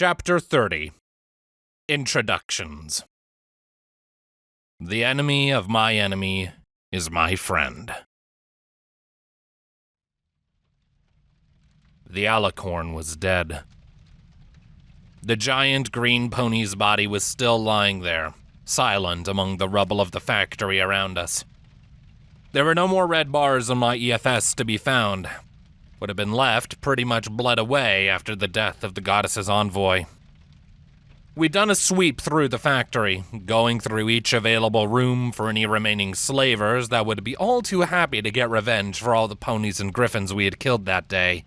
Chapter 30. Introductions. The enemy of my enemy is my friend. The alicorn was dead. The giant green pony's body was still lying there, silent among the rubble of the factory around us. There were no more red bars on my EFS to be found. What had been left pretty much bled away after the death of the goddess's envoy. We'd done a sweep through the factory, going through each available room for any remaining slavers that would be all too happy to get revenge for all the ponies and griffins we had killed that day.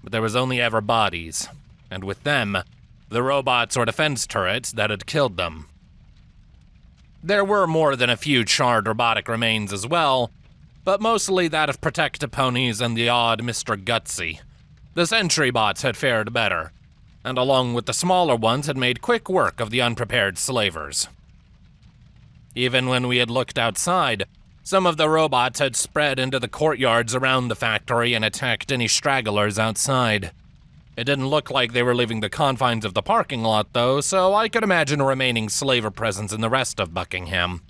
But there was only ever bodies, and with them, the robots or defense turrets that had killed them. There were more than a few charred robotic remains as well, but mostly that of protective ponies and the odd Mr. Gutsy. The sentry bots had fared better, and along with the smaller ones had made quick work of the unprepared slavers. Even when we had looked outside, some of the robots had spread into the courtyards around the factory and attacked any stragglers outside. It didn't look like they were leaving the confines of the parking lot though, so I could imagine a remaining slaver presence in the rest of Buckingham.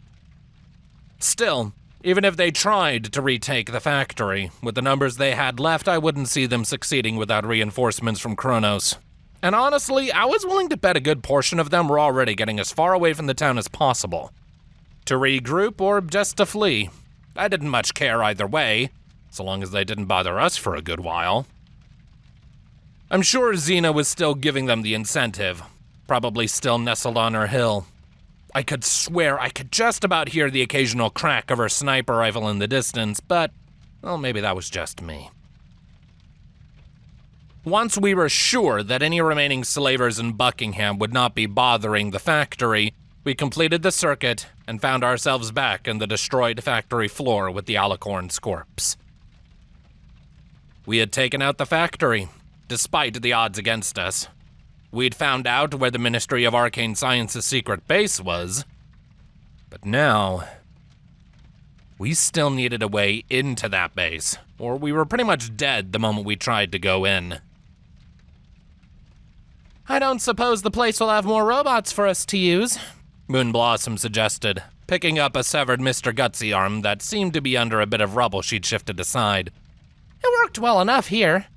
Still, even if they tried to retake the factory, with the numbers they had left, I wouldn't see them succeeding without reinforcements from Kronos. And honestly, I was willing to bet a good portion of them were already getting as far away from the town as possible. To regroup or just to flee. I didn't much care either way, so long as they didn't bother us for a good while. I'm sure Xena was still giving them the incentive, probably still nestled on her hill. I could swear I could just about hear the occasional crack of her sniper rifle in the distance, but, well, maybe that was just me. Once we were sure that any remaining slavers in Buckingham would not be bothering the factory, we completed the circuit and found ourselves back in the destroyed factory floor with the alicorn's corpse. We had taken out the factory, despite the odds against us. We'd found out where the Ministry of Arcane Science's secret base was, but now we still needed a way into that base, or we were pretty much dead the moment we tried to go in. I don't suppose the place will have more robots for us to use, Moonblossom suggested, picking up a severed Mr. Gutsy arm that seemed to be under a bit of rubble she'd shifted aside. It worked well enough here.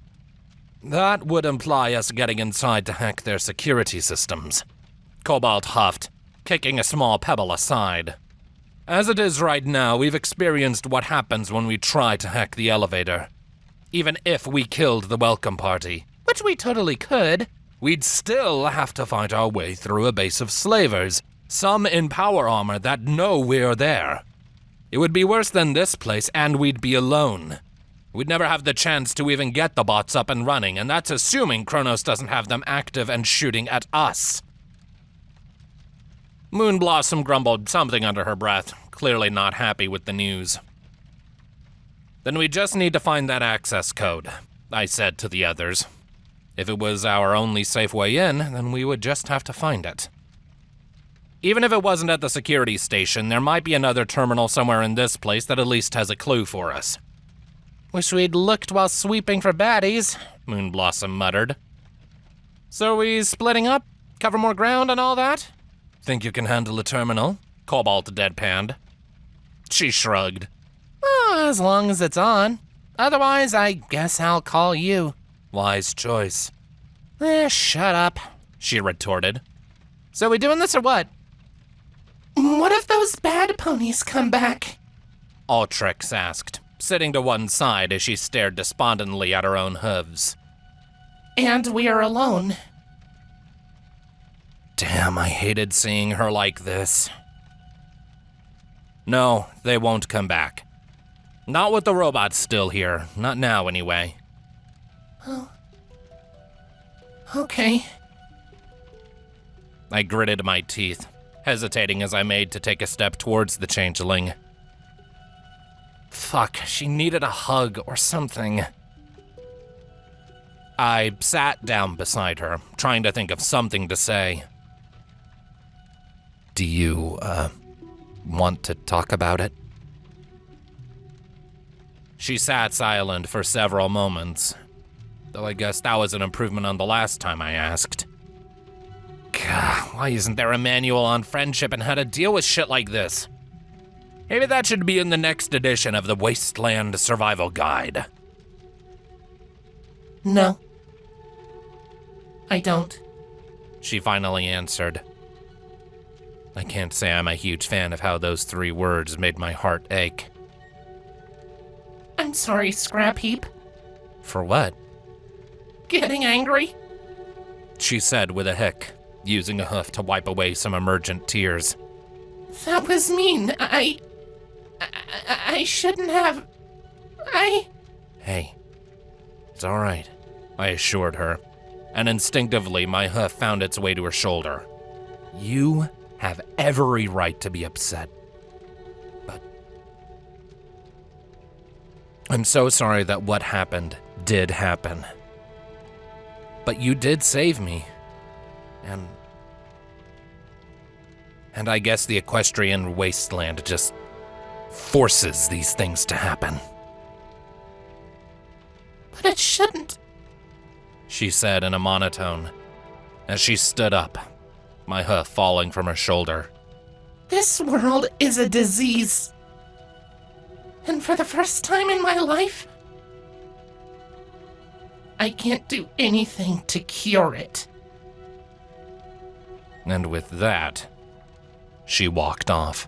That would imply us getting inside to hack their security systems, Cobalt huffed, kicking a small pebble aside. As it is right now, we've experienced what happens when we try to hack the elevator. Even if we killed the welcome party, which we totally could, we'd still have to fight our way through a base of slavers, some in power armor that know we're there. It would be worse than this place, and we'd be alone. We'd never have the chance to even get the bots up and running, and that's assuming Kronos doesn't have them active and shooting at us. Moonblossom grumbled something under her breath, clearly not happy with the news. Then we just need to find that access code, I said to the others. If it was our only safe way in, then we would just have to find it. Even if it wasn't at the security station, there might be another terminal somewhere in this place that at least has a clue for us. Wish we'd looked while sweeping for baddies, Moonblossom muttered. So are we splitting up? Cover more ground and all that? Think you can handle a terminal? Cobalt deadpanned. She shrugged. Oh, as long as it's on. Otherwise, I guess I'll call you. Wise choice. Shut up, she retorted. So we doing this or what? What if those bad ponies come back? Ultrix asked, sitting to one side as she stared despondently at her own hooves. And we are alone. Damn, I hated seeing her like this. No, they won't come back. Not with the robots still here, not now anyway. Oh. Okay. I gritted my teeth, hesitating as I made to take a step towards the changeling. Fuck, she needed a hug or something. I sat down beside her, trying to think of something to say. Do you, want to talk about it? She sat silent for several moments, though I guess that was an improvement on the last time I asked. Why isn't there a manual on friendship and how to deal with shit like this? Maybe that should be in the next edition of the Wasteland Survival Guide. No. I don't. She finally answered. I can't say I'm a huge fan of how those 3 words made my heart ache. I'm sorry, Scrap Heap. For what? Getting angry? She said with a hic, using a hoof to wipe away some emergent tears. That was mean. I shouldn't have. Hey, it's all right, I assured her, and instinctively my hoof found its way to her shoulder. You have every right to be upset, but I'm so sorry that what happened did happen. But you did save me, and I guess the equestrian wasteland just forces these things to happen. But it shouldn't, she said in a monotone, as she stood up, my hoof falling from her shoulder. This world is a disease. And for the first time in my life, I can't do anything to cure it. And with that, she walked off.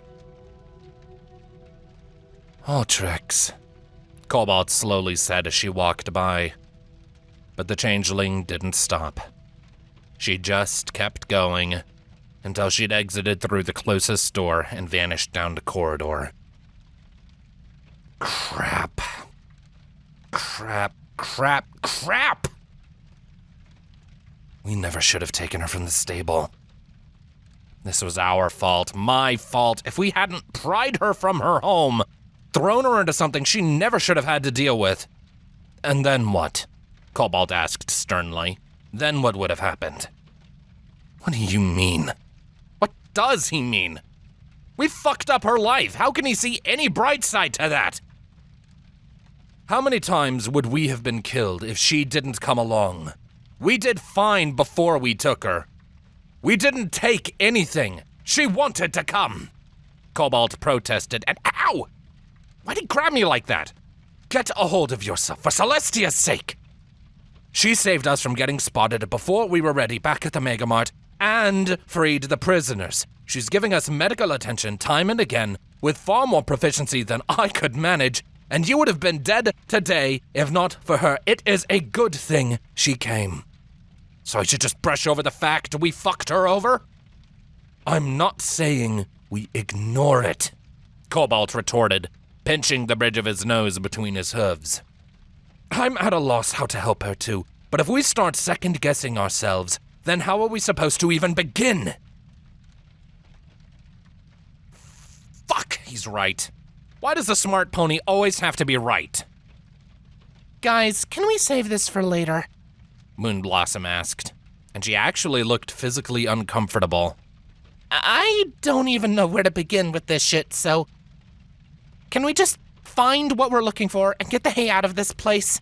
Ultrix, Cobalt slowly said as she walked by. But the changeling didn't stop. She just kept going until she'd exited through the closest door and vanished down the corridor. Crap. We never should have taken her from the stable. This was our fault, my fault. If we hadn't pried her from her home, thrown her into something she never should have had to deal with. And then what? Cobalt asked sternly. Then what would have happened? What do you mean? What does he mean? We fucked up her life. How can he see any bright side to that? How many times would we have been killed if she didn't come along? We did fine before we took her. We didn't take anything. She wanted to come. Cobalt protested, and ow! Why'd he grab me like that? Get a hold of yourself, for Celestia's sake. She saved us from getting spotted before we were ready back at the Megamart, and freed the prisoners. She's giving us medical attention time and again, with far more proficiency than I could manage, and you would have been dead today if not for her. It is a good thing she came. So I should just brush over the fact we fucked her over? I'm not saying we ignore it, Cobalt retorted, pinching the bridge of his nose between his hooves. I'm at a loss how to help her too, but if we start second-guessing ourselves, then how are we supposed to even begin? Fuck, he's right. Why does the smart pony always have to be right? Guys, can we save this for later? Moonblossom asked, and she actually looked physically uncomfortable. I don't even know where to begin with this shit, so can we just find what we're looking for and get the hay out of this place?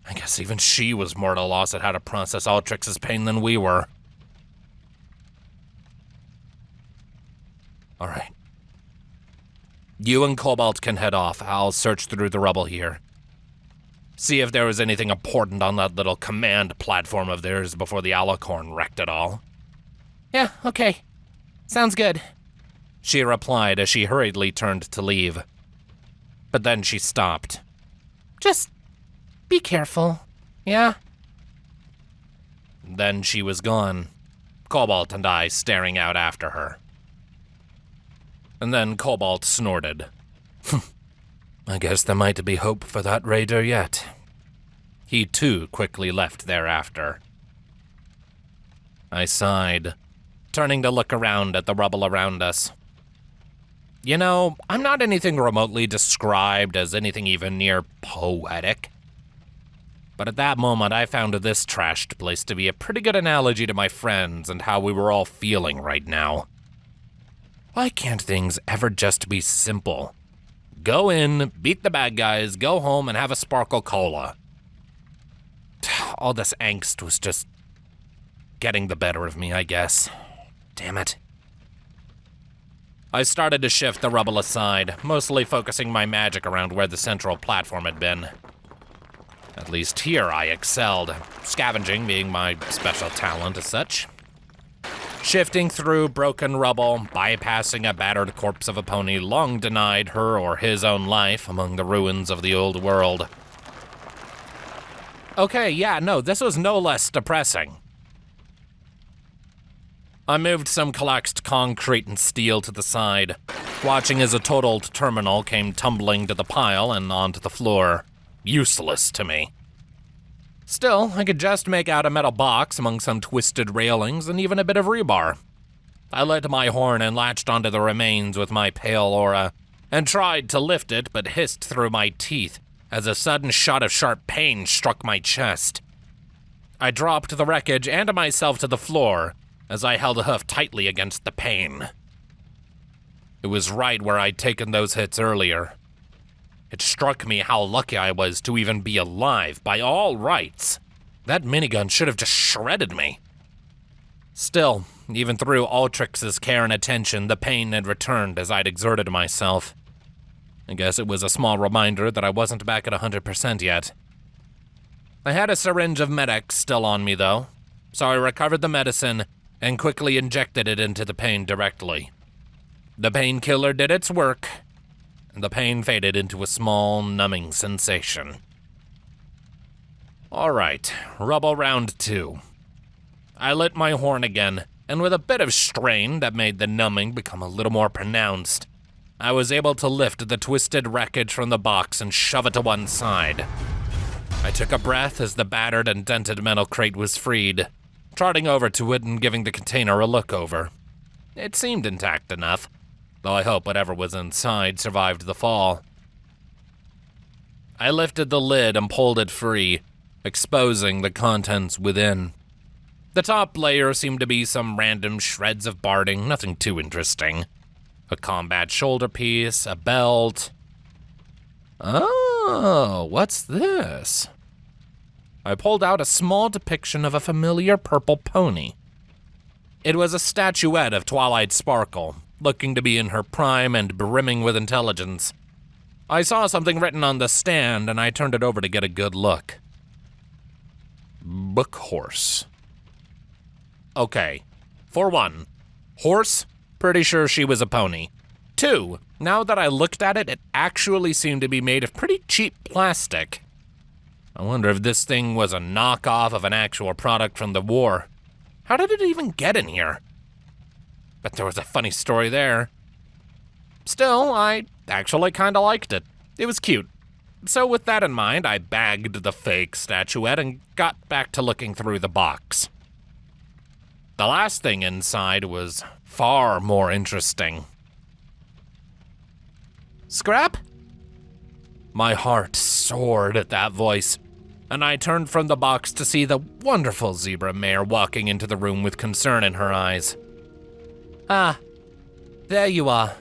I guess even she was more at a loss at how to process Ultrix's pain than we were. All right. You and Cobalt can head off. I'll search through the rubble here. See if there was anything important on that little command platform of theirs before the Alicorn wrecked it all. Yeah, okay. Sounds good. She replied as she hurriedly turned to leave. But then she stopped. Just be careful, yeah? Then she was gone, Cobalt and I staring out after her. And then Cobalt snorted. I guess there might be hope for that raider yet. He too quickly left thereafter. I sighed, turning to look around at the rubble around us. You know, I'm not anything remotely described as anything even near poetic. But at that moment, I found this trashed place to be a pretty good analogy to my friends and how we were all feeling right now. Why can't things ever just be simple? Go in, beat the bad guys, go home, and have a sparkle cola. All this angst was just getting the better of me, I guess. Damn it. I started to shift the rubble aside, mostly focusing my magic around where the central platform had been. At least here I excelled, scavenging being my special talent as such. Shifting through broken rubble, bypassing a battered corpse of a pony long denied her or his own life among the ruins of the old world. Okay, yeah, no, this was no less depressing. I moved some collapsed concrete and steel to the side, watching as a totaled terminal came tumbling to the pile and onto the floor. Useless to me. Still, I could just make out a metal box among some twisted railings and even a bit of rebar. I lit my horn and latched onto the remains with my pale aura, and tried to lift it but hissed through my teeth as a sudden shot of sharp pain struck my chest. I dropped the wreckage and myself to the floor as I held a hoof tightly against the pain. It was right where I'd taken those hits earlier. It struck me how lucky I was to even be alive, by all rights. That minigun should have just shredded me. Still, even through Ultrix's care and attention, the pain had returned as I'd exerted myself. I guess it was a small reminder that I wasn't back at 100% yet. I had a syringe of Med-X still on me, though, so I recovered the medicine and quickly injected it into the pain directly. The painkiller did its work, and the pain faded into a small, numbing sensation. All right, rubble round 2. I lit my horn again, and with a bit of strain that made the numbing become a little more pronounced, I was able to lift the twisted wreckage from the box and shove it to one side. I took a breath as the battered and dented metal crate was freed, trotting over to it and giving the container a look over. It seemed intact enough, though I hope whatever was inside survived the fall. I lifted the lid and pulled it free, exposing the contents within. The top layer seemed to be some random shreds of barding, nothing too interesting. A combat shoulder piece, a belt. Oh, what's this? I pulled out a small depiction of a familiar purple pony. It was a statuette of Twilight Sparkle, looking to be in her prime and brimming with intelligence. I saw something written on the stand and I turned it over to get a good look. Book horse. Okay, for one, horse, pretty sure she was a pony. 2, now that I looked at it, it actually seemed to be made of pretty cheap plastic. I wonder if this thing was a knockoff of an actual product from the war. How did it even get in here? But there was a funny story there. Still, I actually kinda liked it. It was cute. So with that in mind, I bagged the fake statuette and got back to looking through the box. The last thing inside was far more interesting. Scrap? My heart soared at that voice, and I turned from the box to see the wonderful zebra mare walking into the room with concern in her eyes. Ah, there you are.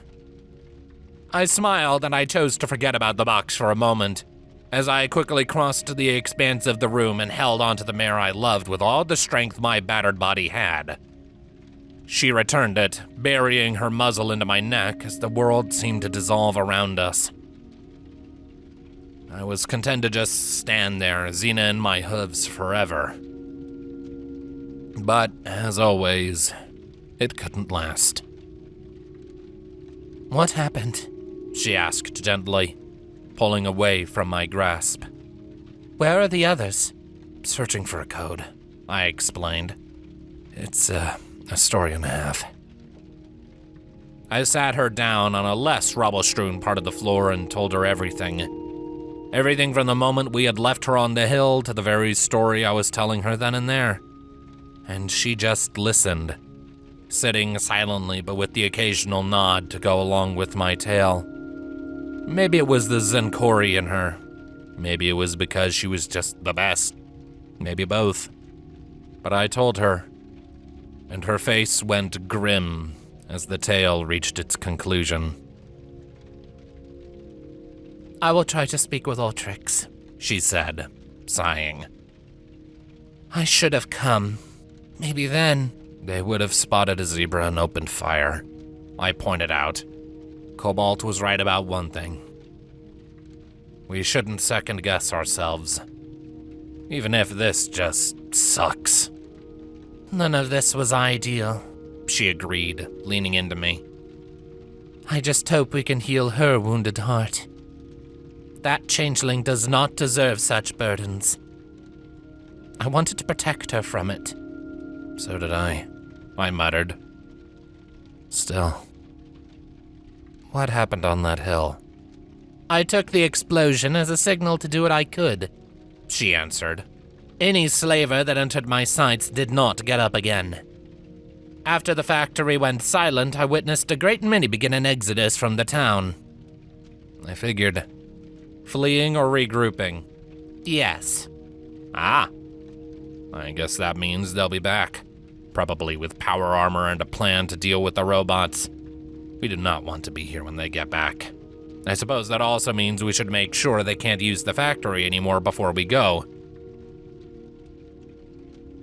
I smiled and I chose to forget about the box for a moment, as I quickly crossed the expanse of the room and held onto the mare I loved with all the strength my battered body had. She returned it, burying her muzzle into my neck as the world seemed to dissolve around us. I was content to just stand there, Xena in my hooves forever. But, as always, it couldn't last. What happened? She asked gently, pulling away from my grasp. Where are the others? Searching for a code, I explained. It's a story and a half. I sat her down on a less rubble-strewn part of the floor and told her everything. Everything from the moment we had left her on the hill to the very story I was telling her then and there. And she just listened, sitting silently but with the occasional nod to go along with my tale. Maybe it was the Zenkori in her. Maybe it was because she was just the best. Maybe both. But I told her, and her face went grim as the tale reached its conclusion. I will try to speak with Ultrix, she said, sighing. I should have come. Maybe then. They would have spotted a zebra and opened fire, I pointed out. Cobalt was right about one thing. We shouldn't second-guess ourselves. Even if this just sucks. None of this was ideal, she agreed, leaning into me. I just hope we can heal her wounded heart. That changeling does not deserve such burdens. I wanted to protect her from it. So did I muttered. Still. What happened on that hill? I took the explosion as a signal to do what I could, she answered. Any slaver that entered my sights did not get up again. After the factory went silent, I witnessed a great many begin an exodus from the town. I figured. Fleeing or regrouping? Yes. Ah. I guess that means they'll be back. Probably with power armor and a plan to deal with the robots. We do not want to be here when they get back. I suppose that also means we should make sure they can't use the factory anymore before we go.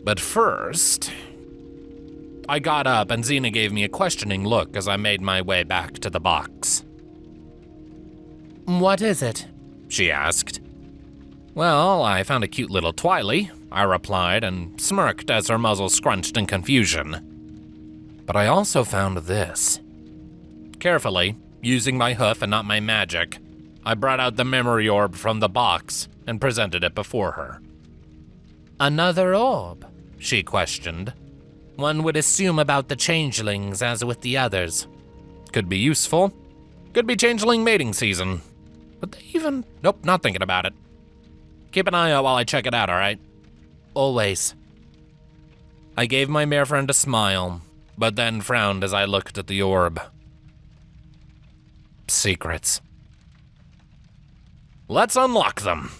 But first, I got up and Xena gave me a questioning look as I made my way back to the box. What is it? She asked. Well, I found a cute little Twily, I replied and smirked as her muzzle scrunched in confusion. But I also found this. Carefully, using my hoof and not my magic, I brought out the memory orb from the box and presented it before her. Another orb? She questioned. One would assume about the changelings as with the others. Could be useful. Could be changeling mating season. But they even... Nope, not thinking about it. Keep an eye out while I check it out, alright? Always. I gave my mare friend a smile, but then frowned as I looked at the orb. Secrets. Let's unlock them.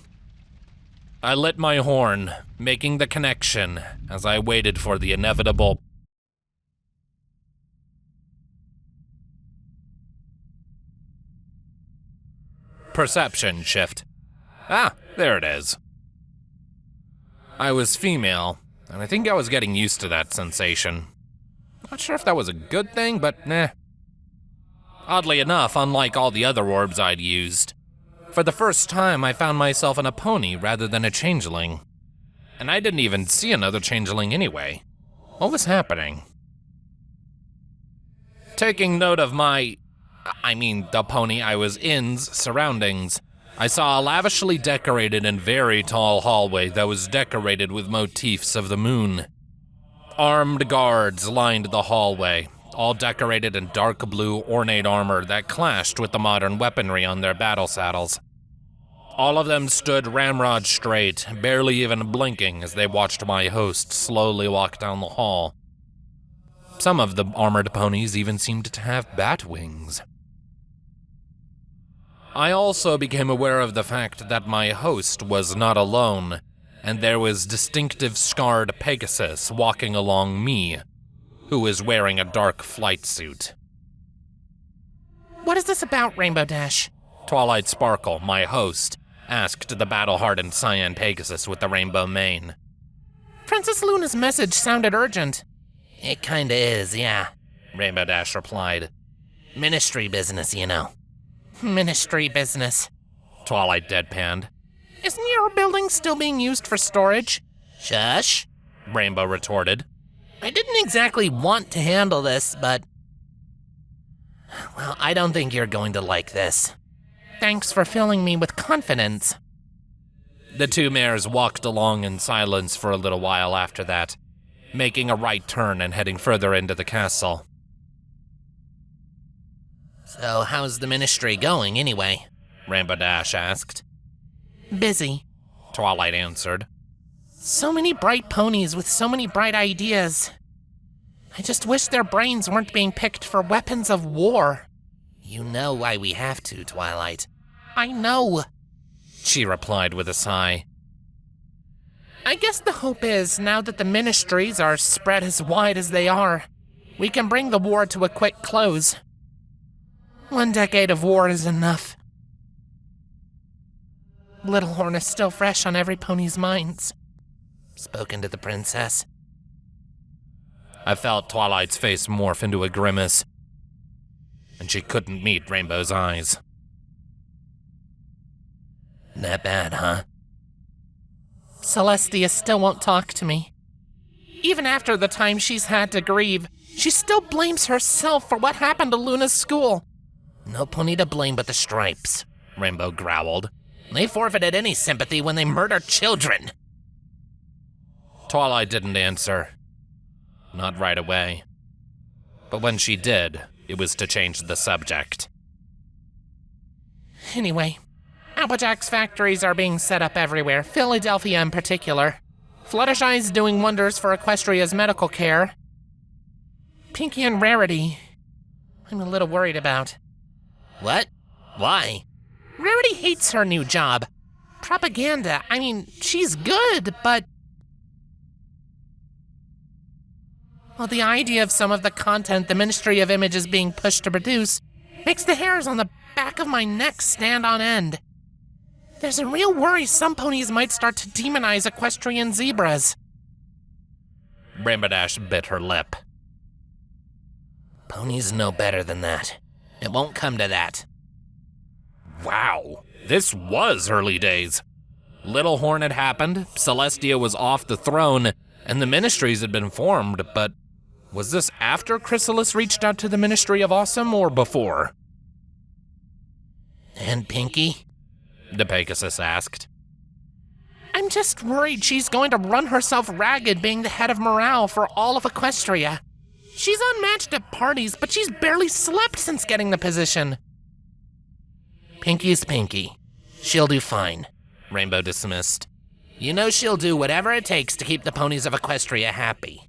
I lit my horn, making the connection as I waited for the inevitable perception shift. Ah, there it is. I was female, and I think I was getting used to that sensation. Not sure if that was a good thing, but nah. Oddly enough, unlike all the other orbs I'd used, for the first time I found myself in a pony rather than a changeling. And I didn't even see another changeling anyway. What was happening? Taking note of the pony I was in's surroundings, I saw a lavishly decorated and very tall hallway that was decorated with motifs of the moon. Armed guards lined the hallway, all decorated in dark blue ornate armor that clashed with the modern weaponry on their battle saddles. All of them stood ramrod straight, barely even blinking as they watched my host slowly walk down the hall. Some of the armored ponies even seemed to have bat wings. I also became aware of the fact that my host was not alone, and there was distinctive scarred Pegasus walking along me, who was wearing a dark flight suit. What is this about, Rainbow Dash? Twilight Sparkle, my host, asked the battle-hardened cyan Pegasus with the rainbow mane. Princess Luna's message sounded urgent. It kinda is, yeah, Rainbow Dash replied. Ministry business, you know. Ministry business, Twilight deadpanned. Isn't your building still being used for storage? Shush, Rainbow retorted. I didn't exactly want to handle this, but... Well, I don't think you're going to like this. Thanks for filling me with confidence. The two mares walked along in silence for a little while after that, making a right turn and heading further into the castle. So how's the ministry going, anyway? Rainbow Dash asked. Busy, Twilight answered. So many bright ponies with so many bright ideas. I just wish their brains weren't being picked for weapons of war. You know why we have to, Twilight. I know, she replied with a sigh. I guess the hope is, now that the ministries are spread as wide as they are, we can bring the war to a quick close. 1 decade of war is enough. Littlehorn is still fresh on every pony's minds. Spoken to the princess. I felt Twilight's face morph into a grimace, and she couldn't meet Rainbow's eyes. That bad, huh? Celestia still won't talk to me. Even after the time she's had to grieve, she still blames herself for what happened to Luna's school. No pony to blame but the Stripes, Rainbow growled. They forfeited any sympathy when they murdered children. Twilight didn't answer. Not right away. But when she did, it was to change the subject. Anyway, Applejack's factories are being set up everywhere, Philadelphia in particular. Fluttershy's doing wonders for Equestria's medical care. Pinky and Rarity, I'm a little worried about. What? Why? Rarity hates her new job. Propaganda, I mean, she's good, but... Well, the idea of some of the content the Ministry of Image is being pushed to produce makes the hairs on the back of my neck stand on end. There's a real worry some ponies might start to demonize equestrian zebras. Rainbow Dash bit her lip. Ponies know better than that. It won't come to that. Wow, this was early days. Little Horn had happened, Celestia was off the throne, and the ministries had been formed, but was this after Chrysalis reached out to the Ministry of Awesome or before? And Pinky? The Pegasus asked. I'm just worried she's going to run herself ragged being the head of morale for all of Equestria. She's unmatched at parties, but she's barely slept since getting the position. Pinky's Pinky. She'll do fine, Rainbow dismissed. You know she'll do whatever it takes to keep the ponies of Equestria happy.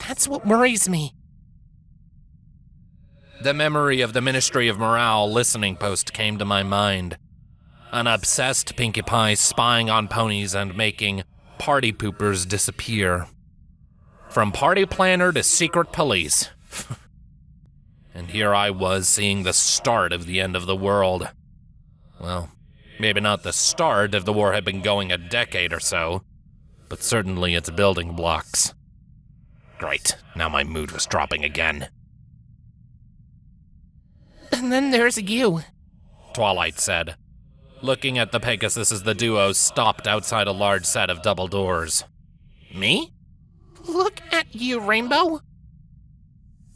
That's what worries me. The memory of the Ministry of Morale listening post came to my mind. An obsessed Pinkie Pie spying on ponies and making party poopers disappear. From party planner to secret police. And here I was seeing the start of the end of the world. Well, maybe not the start if the war had been going a decade or so, but certainly its building blocks. Great, now my mood was dropping again. And then there's you, Twilight said, looking at the Pegasus as the duo stopped outside a large set of double doors. Me? Look at you, Rainbow.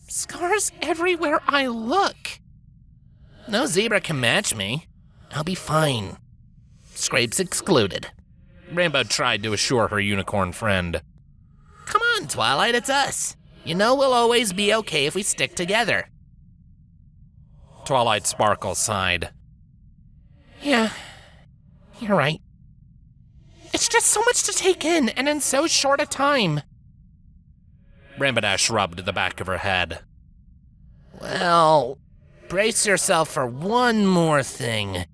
Scars everywhere I look. No zebra can match me. I'll be fine. Scrapes excluded. Rainbow tried to assure her unicorn friend. Come on, Twilight, it's us. You know we'll always be okay if we stick together. Twilight Sparkle sighed. Yeah, you're right. It's just so much to take in, and in so short a time. Rainbow Dash rubbed the back of her head. Well, brace yourself for one more thing.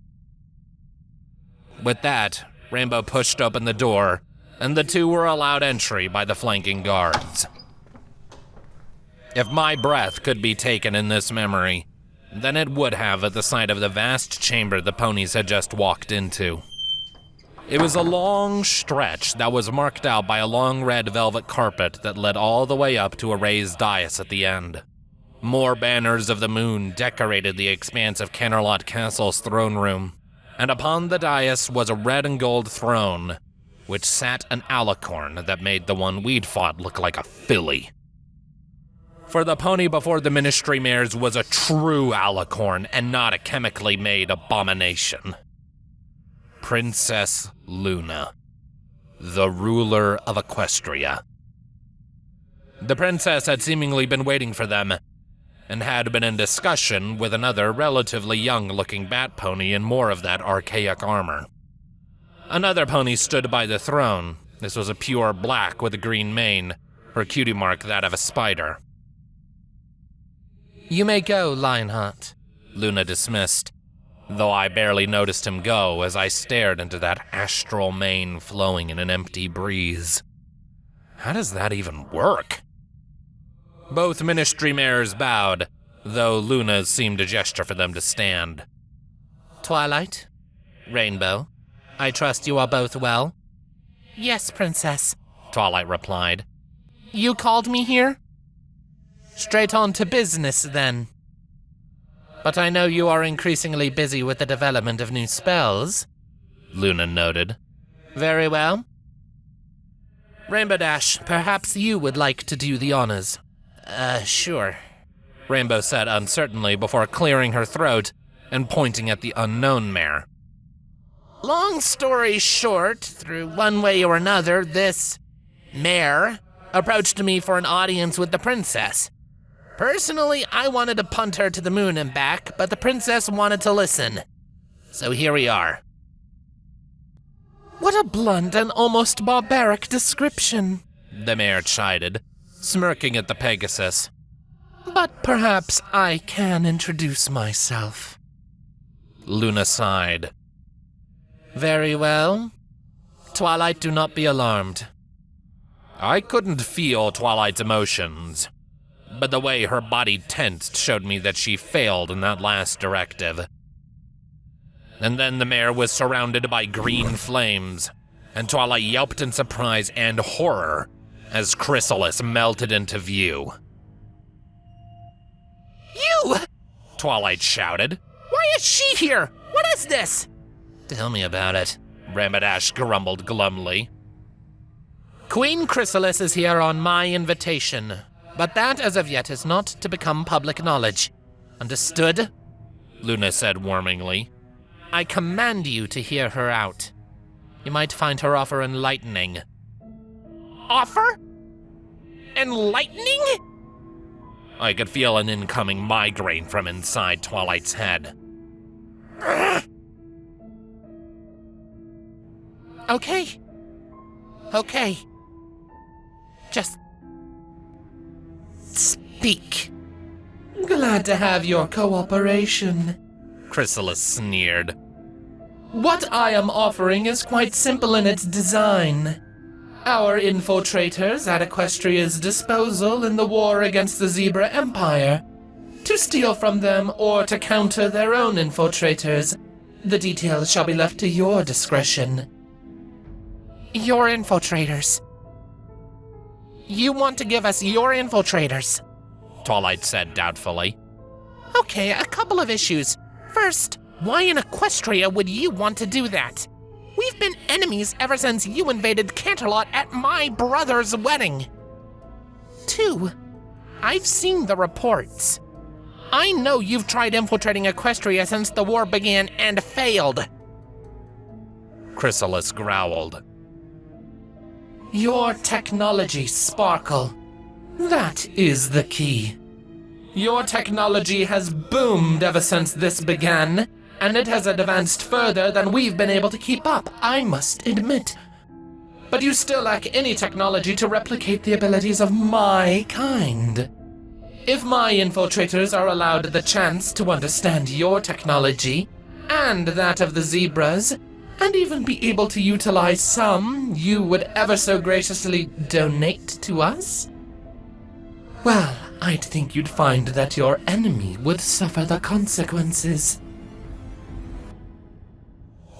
With that, Rainbow pushed open the door, and the two were allowed entry by the flanking guards. If my breath could be taken in this memory, then it would have at the sight of the vast chamber the ponies had just walked into. It was a long stretch that was marked out by a long red velvet carpet that led all the way up to a raised dais at the end. More banners of the moon decorated the expanse of Canterlot Castle's throne room, and upon the dais was a red and gold throne, which sat an alicorn that made the one we'd fought look like a filly. For the pony before the ministry mares was a true alicorn and not a chemically made abomination. Princess Luna, the ruler of Equestria. The princess had seemingly been waiting for them, and had been in discussion with another relatively young-looking bat pony in more of that archaic armor. Another pony stood by the throne. This was a pure black with a green mane, her cutie mark that of a spider. You may go, Lionheart, Luna dismissed, though I barely noticed him go as I stared into that astral mane flowing in an empty breeze. How does that even work? Both ministry mares bowed, though Luna's seemed to gesture for them to stand. Twilight, Rainbow, I trust you are both well? Yes, Princess, Twilight replied. You called me here? Straight on to business, then. But I know you are increasingly busy with the development of new spells, Luna noted. Very well. Rainbow Dash, perhaps you would like to do the honors. Sure. Rainbow said uncertainly before clearing her throat and pointing at the unknown mare. Long story short, through one way or another, this mare approached me for an audience with the princess. Personally, I wanted to punt her to the moon and back, but the princess wanted to listen. So here we are. What a blunt and almost barbaric description, the mare chided, smirking at the Pegasus. But perhaps I can introduce myself. Luna sighed. Very well. Twilight, do not be alarmed. I couldn't feel Twilight's emotions, but the way her body tensed showed me that she failed in that last directive. And then the mare was surrounded by green flames, and Twilight yelped in surprise and horror as Chrysalis melted into view. You! Twilight shouted. Why is she here? What is this? Tell me about it, Ramadash grumbled glumly. Queen Chrysalis is here on my invitation, but that as of yet is not to become public knowledge. Understood? Luna said warmingly. I command you to hear her out. You might find her offer enlightening. Offer? Enlightening? I could feel an incoming migraine from inside Twilight's head. Okay. Just speak. Glad to have your cooperation, Chrysalis sneered. What I am offering is quite simple in its design. Our infiltrators at Equestria's disposal in the war against the Zebra Empire. To steal from them or to counter their own infiltrators. The details shall be left to your discretion. Your infiltrators. You want to give us your infiltrators? Twilight said doubtfully. Okay, a couple of issues. First, why in Equestria would you want to do that? We've been enemies ever since you invaded Canterlot at my brother's wedding. 2, I've seen the reports. I know you've tried infiltrating Equestria since the war began and failed. Chrysalis growled. Your technology, Sparkle. That is the key. Your technology has boomed ever since this began, and it has advanced further than we've been able to keep up, I must admit. But you still lack any technology to replicate the abilities of my kind. If my infiltrators are allowed the chance to understand your technology, and that of the zebras, and even be able to utilize some you would ever so graciously donate to us, well, I'd think you'd find that your enemy would suffer the consequences.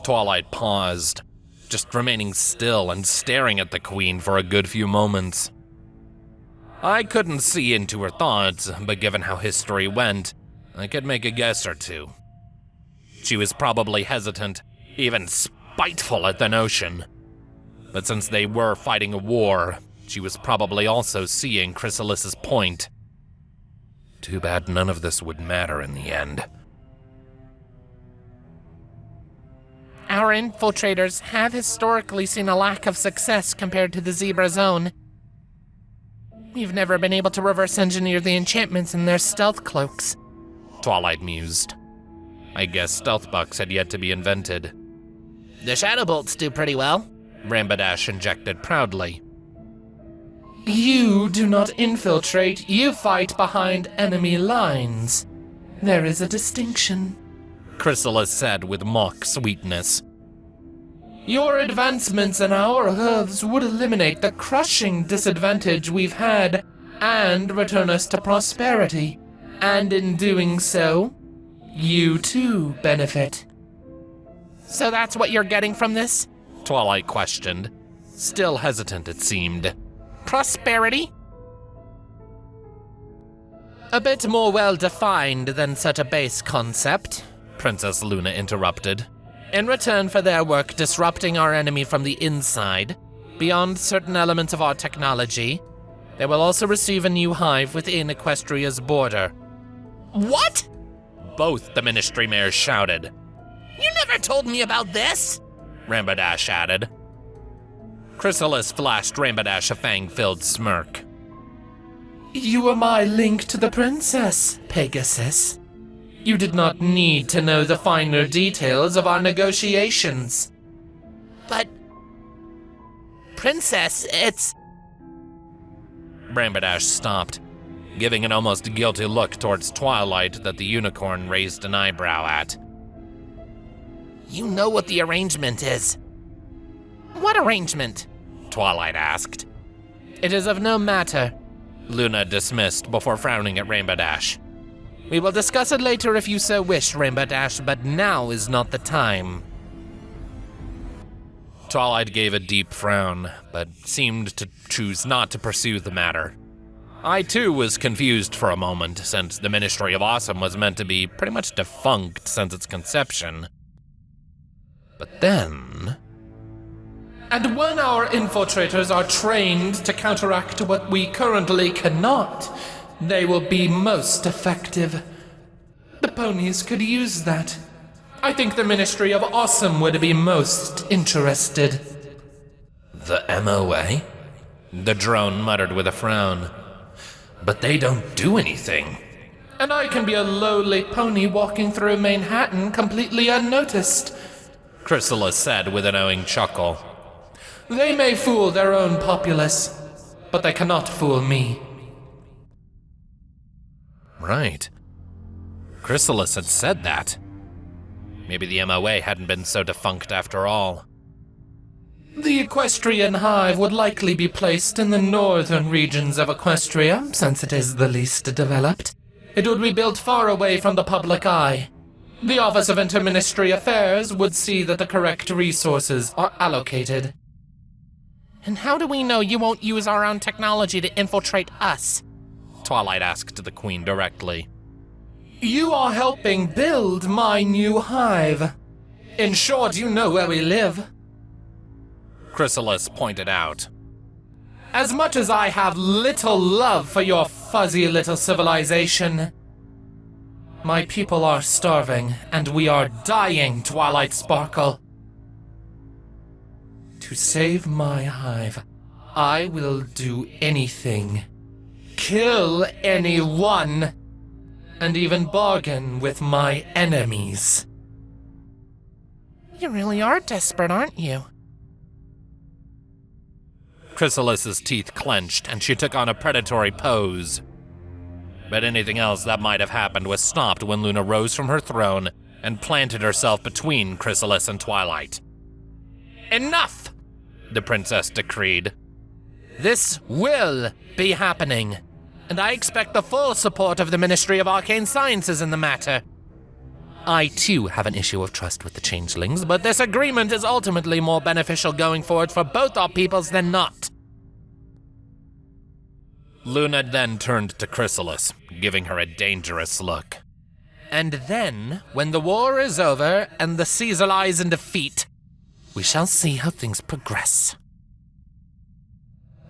Twilight paused, just remaining still and staring at the Queen for a good few moments. I couldn't see into her thoughts, but given how history went, I could make a guess or two. She was probably hesitant, even spiteful at the notion. But since they were fighting a war, she was probably also seeing Chrysalis's point. Too bad none of this would matter in the end. Our infiltrators have historically seen a lack of success compared to the Zebra's own. We've never been able to reverse engineer the enchantments in their stealth cloaks. Twilight mused. I guess stealth bucks had yet to be invented. The shadow bolts do pretty well, Rambadash injected proudly. You do not infiltrate, you fight behind enemy lines. There is a distinction, Chrysalis said with mock sweetness. Your advancements in our hearths would eliminate the crushing disadvantage we've had and return us to prosperity. And in doing so, you too benefit. So that's what you're getting from this? Twilight questioned, still hesitant it seemed. Prosperity? A bit more well-defined than such a base concept, Princess Luna interrupted. in return for their work disrupting our enemy from the inside, beyond certain elements of our technology, they will also receive a new hive within Equestria's border. What? Both the Ministry mayors shouted. You never told me about this! Rainbow Dash added. Chrysalis flashed Rainbow Dash a fang-filled smirk. You were my link to the princess, Pegasus. You did not need to know the finer details of our negotiations. But... Princess, it's... Rainbow Dash stopped, giving an almost guilty look towards Twilight that the unicorn raised an eyebrow at. You know what the arrangement is. What arrangement? Twilight asked. It is of no matter. Luna dismissed before frowning at Rainbow Dash. We will discuss it later if you so wish, Rainbow Dash, but now is not the time. Twilight gave a deep frown, but seemed to choose not to pursue the matter. I too was confused for a moment, since the Ministry of Awesome was meant to be pretty much defunct since its conception. But then... And when our infiltrators are trained to counteract what we currently cannot, they will be most effective. The ponies could use that. I think the Ministry of Awesome would be most interested. The MOA? The drone muttered with a frown. But they don't do anything. And I can be a lowly pony walking through Manhattan completely unnoticed, Chrysalis said with a knowing chuckle. They may fool their own populace, but they cannot fool me. Right. Chrysalis had said that. Maybe the MOA hadn't been so defunct after all. The Equestrian hive would likely be placed in the northern regions of Equestria, since it is the least developed. It would be built far away from the public eye. The Office of Interministry Affairs would see that the correct resources are allocated. And how do we know you won't use our own technology to infiltrate us? Twilight asked the Queen directly. You are helping build my new hive. In short, you know where we live. Chrysalis pointed out. As much as I have little love for your fuzzy little civilization, my people are starving, and we are dying, Twilight Sparkle. To save my hive, I will do anything. Kill anyone, and even bargain with my enemies. You really are desperate, aren't you? Chrysalis's teeth clenched, and she took on a predatory pose. But anything else that might have happened was stopped when Luna rose from her throne and planted herself between Chrysalis and Twilight. Enough! The princess decreed. This will be happening, and I expect the full support of the Ministry of Arcane Sciences in the matter. I too have an issue of trust with the changelings, but this agreement is ultimately more beneficial going forward for both our peoples than not. Luna then turned to Chrysalis, giving her a dangerous look. And then, when the war is over and the Caesar lies in defeat, we shall see how things progress.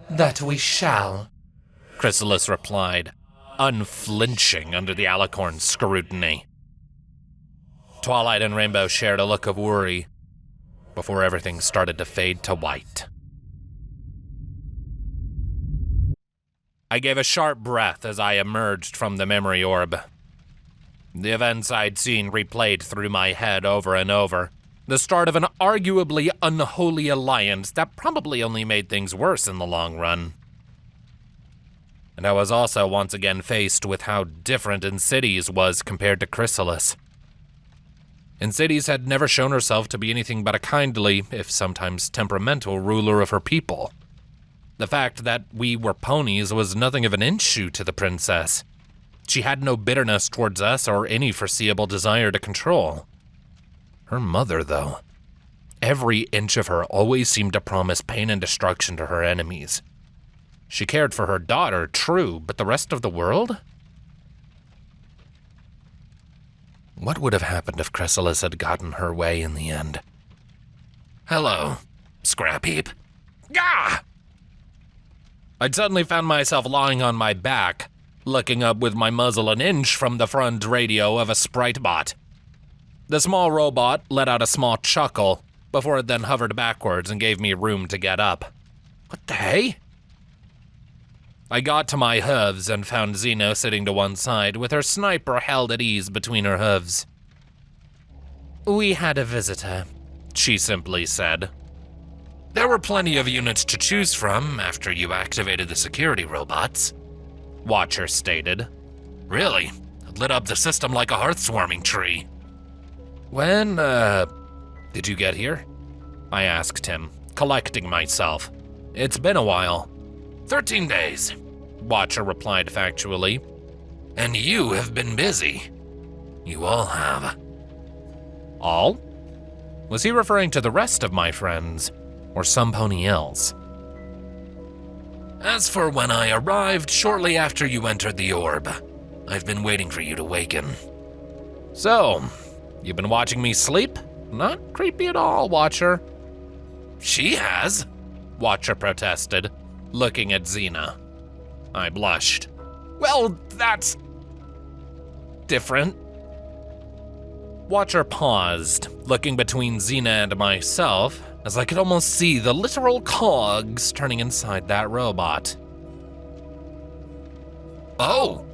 That we shall, Chrysalis replied, unflinching under the alicorn's scrutiny. Twilight and Rainbow shared a look of worry before everything started to fade to white. I gave a sharp breath as I emerged from the memory orb. The events I'd seen replayed through my head over and over, the start of an arguably unholy alliance that probably only made things worse in the long run. And I was also once again faced with how different Insidious was compared to Chrysalis. Insidious had never shown herself to be anything but a kindly, if sometimes temperamental, ruler of her people. The fact that we were ponies was nothing of an issue to the princess. She had no bitterness towards us or any foreseeable desire to control. Her mother, though. Every inch of her always seemed to promise pain and destruction to her enemies. She cared for her daughter, true, but the rest of the world? What would have happened if Chrysalis had gotten her way in the end? Hello, Scrap Heap. Gah! I'd suddenly found myself lying on my back, looking up with my muzzle an inch from the front radio of a sprite bot. The small robot let out a small chuckle before it then hovered backwards and gave me room to get up. What the hey? I got to my hooves and found Xeno sitting to one side with her sniper held at ease between her hooves. We had a visitor, she simply said. There were plenty of units to choose from after you activated the security robots, Watcher stated. Really? It lit up the system like a hearth-swarming tree. When, did you get here? I asked him, collecting myself. It's been a while. 13 days, Watcher replied factually. And you have been busy. You all have. All? Was he referring to the rest of my friends, or some pony else? As for when I arrived shortly after you entered the orb, I've been waiting for you to waken. So, you've been watching me sleep? Not creepy at all, Watcher. She has, Watcher protested, looking at Xena. I blushed. Well, that's different. Watcher paused, looking between Xena and myself, as I could almost see the literal cogs turning inside that robot. Oh!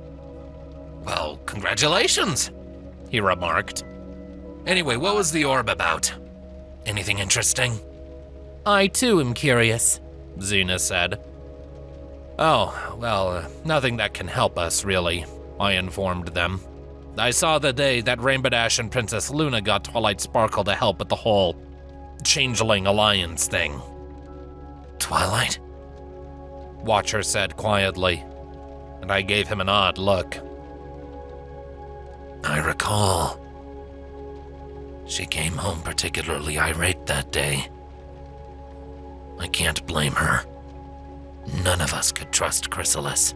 Well, congratulations, he remarked. Anyway, what was the orb about? Anything interesting? I too am curious, Xena said. Oh, well, nothing that can help us, really, I informed them. I saw the day that Rainbow Dash and Princess Luna got Twilight Sparkle to help with the whole Changeling Alliance thing. Twilight? Watcher said quietly, and I gave him an odd look. I recall. She came home particularly irate that day. I can't blame her. None of us could trust Chrysalis.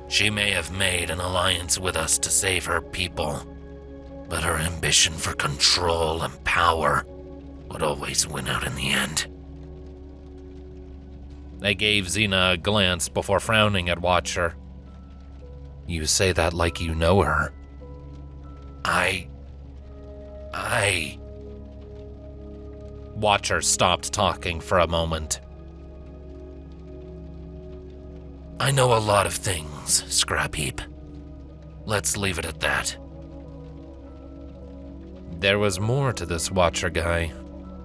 She may have made an alliance with us to save her people, but her ambition for control and power would always win out in the end. I gave Xena a glance before frowning at Watcher. You say that like you know her. Watcher stopped talking for a moment. I know a lot of things, Scrap Heap. Let's leave it at that. There was more to this Watcher guy,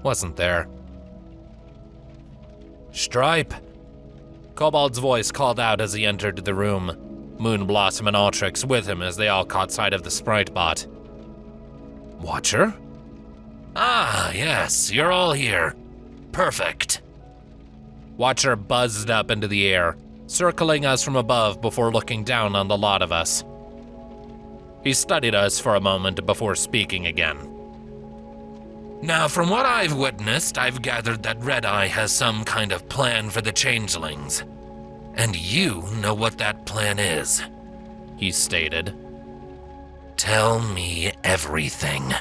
wasn't there? Stripe! Kobold's voice called out as he entered the room, Moonblossom and Ultrix with him as they all caught sight of the sprite bot. Watcher? Ah, yes, you're all here. Perfect. Watcher buzzed up into the air, circling us from above before looking down on the lot of us. He studied us for a moment before speaking again. Now, from what I've witnessed, I've gathered that Red Eye has some kind of plan for the changelings. And you know what that plan is, he stated. Tell me everything.